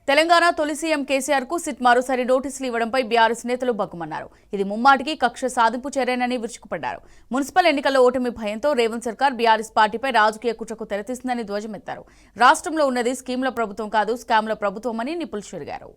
తెలంగాణ తొలి సీఎం కేసీఆర్ కు సిట్ మరోసారి నోటీసులు ఇవ్వడంపై బీఆర్ఎస్ నేతలు బగ్గుమన్నారు. ఇది ముమ్మాటికి కక్ష సాధింపు చర్యనని విరుచుకుపడ్డారు. మున్సిపల్ ఎన్నికల్లో ఓటమి భయంతో రేవంత్ సర్కార్ బీఆర్ఎస్ పార్టీపై రాజకీయ కుట్రకు తెరతీసిందని ధ్వజమెత్తారు. రాష్ట్రంలో ఉన్నది స్కీమ్ల ప్రభుత్వం కాదు, స్కామ్ల ప్రభుత్వమని నిప్పులు చెరిగారు.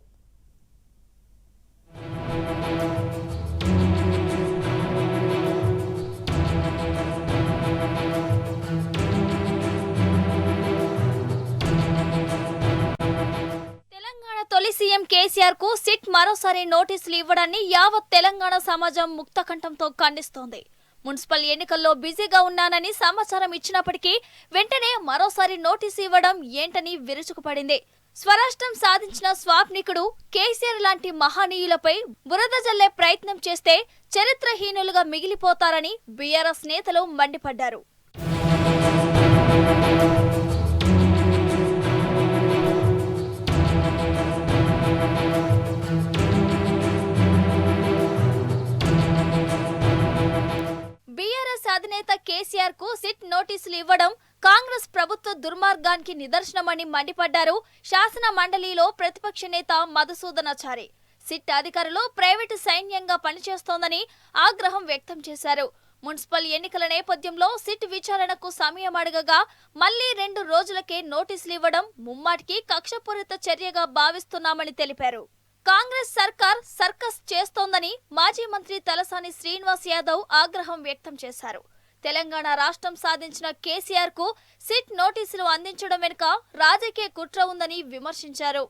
తొలి సీఎం కేసీఆర్ కు సిట్ మరోసారి నోటీసులు ఇవ్వడాన్ని యావత్ తెలంగాణ సమాజం ముక్తకంఠంతో ఖండిస్తోంది. మున్సిపల్ ఎన్నికల్లో బిజీగా ఉన్నానని సమాచారం ఇచ్చినప్పటికీ వెంటనే మరోసారి నోటీసు ఇవ్వడం ఏంటని విరుచుకుపడింది. స్వరాష్ట్రం సాధించిన స్వాప్నికుడు కేసీఆర్ లాంటి మహనీయులపై బురద జల్లే ప్రయత్నం చేస్తే చరిత్రహీనులుగా మిగిలిపోతారని బీఆర్ఎస్ నేతలు మండిపడ్డారు. అధినేత కేసీఆర్ కు సిట్ నోటీసులు ఇవ్వడం కాంగ్రెస్ ప్రభుత్వ దుర్మార్గానికి నిదర్శనమని మండిపడ్డారు శాసన మండలిలో ప్రతిపక్ష నేత మధుసూదనాచారి. సిట్ అధికారులు ప్రైవేటు సైన్యంగా పనిచేస్తోందని ఆగ్రహం వ్యక్తం చేశారు. మున్సిపల్ ఎన్నికల నేపథ్యంలో సిట్ విచారణకు సమయం అడగగా మళ్లీ 2 రోజులకే నోటీసులు ఇవ్వడం ముమ్మాటికి కక్షపూరిత చర్యగా భావిస్తున్నామని తెలిపారు. కాంగ్రెస్ సర్కార్ సర్కస్ చేస్తోందని మాజీ మంత్రి తలసాని శ్రీనివాస్ యాదవ్ ఆగ్రహం వ్యక్తం చేశారు. తెలంగాణ రాష్ట్రం సాధించిన కేసీఆర్ కు సిట్ నోటీసులు అందించడం వెనుక రాజకీయ కుట్ర ఉందని విమర్శించారు.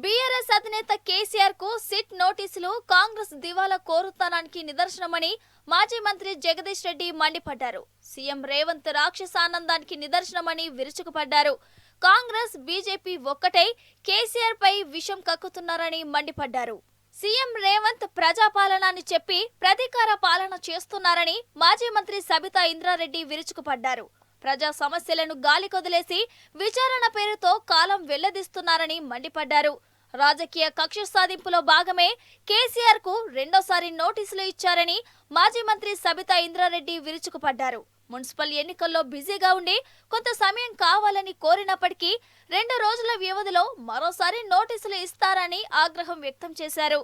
బీఆర్ఎస్ అధినేత కేసీఆర్ కు సిట్ నోటీసులు కాంగ్రెస్ దివాలా కోరుతనానికి నిదర్శనమని మాజీ మంత్రి జగదీష్ రెడ్డి మండిపడ్డారు. సీఎం రేవంత్ రాక్షసానందానికి నిదర్శనమని విరుచుకుపడ్డారు. కాంగ్రెస్ బీజేపీ ఒక్కటై కేసీఆర్ పై విషం కక్కుతున్నారని మండిపడ్డారు. సీఎం రేవంత్ ప్రజాపాలనని చెప్పి ప్రతీకార పాలన చేస్తున్నారని మాజీ మంత్రి సబితా ఇంద్రారెడ్డి విరుచుకుపడ్డారు. ప్రజా సమస్యలను గాలికొదిలేసి విచారణ పేరుతో కాలం వెళ్లదీస్తున్నారని మండిపడ్డారు. రాజకీయ కక్ష సాధింపులో భాగమే కేసీఆర్ కు రెండోసారి నోటీసులు ఇచ్చారని మాజీ మంత్రి సబితా ఇంద్రారెడ్డి విరుచుకుపడ్డారు. మున్సిపల్ ఎన్నికల్లో బిజీగా ఉండి కొంత సమయం కావాలని కోరినప్పటికీ 2 రోజుల వ్యవధిలో మరోసారి నోటీసులు ఇస్తారని ఆగ్రహం వ్యక్తం చేశారు.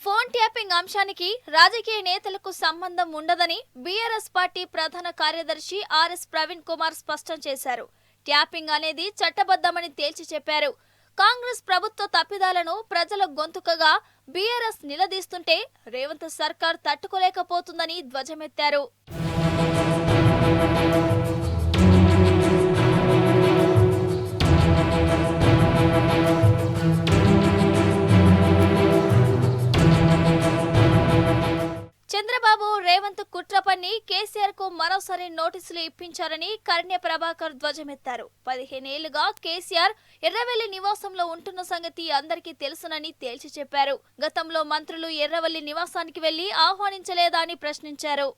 ఫోన్ ట్యాపింగ్ అంశానికి రాజకీయ నేతలకు సంబంధం ఉండదని బీఆర్ఎస్ పార్టీ ప్రధాన కార్యదర్శి ఆర్ఎస్ ప్రవీణ్ కుమార్ స్పష్టం చేశారు. ట్యాపింగ్ అనేది చట్టబద్ధమని తేల్చి చెప్పారు. కాంగ్రెస్ ప్రభుత్వ తప్పిదాలను ప్రజల గొంతుకగా బీఆర్ఎస్ నిలదీస్తుంటే రేవంత్ సర్కార్ తట్టుకోలేకపోతుందని ధ్వజమెత్తారు. చంద్రబాబు రేవంత్ కుట్ర పన్ని కేసీఆర్ కు మరోసారి నోటీసులు ఇప్పించారని కర్ణ్య ప్రభాకర్ ధ్వజమెత్తారు. 15 ఏళ్లుగా కేసీఆర్ ఎర్రవెల్లి నివాసంలో ఉంటున్న సంగతి అందరికీ తెలుసునని తేల్చి చెప్పారు. గతంలో మంత్రులు ఎర్రవెల్లి నివాసానికి వెళ్లి ఆహ్వానించలేదా అని ప్రశ్నించారు.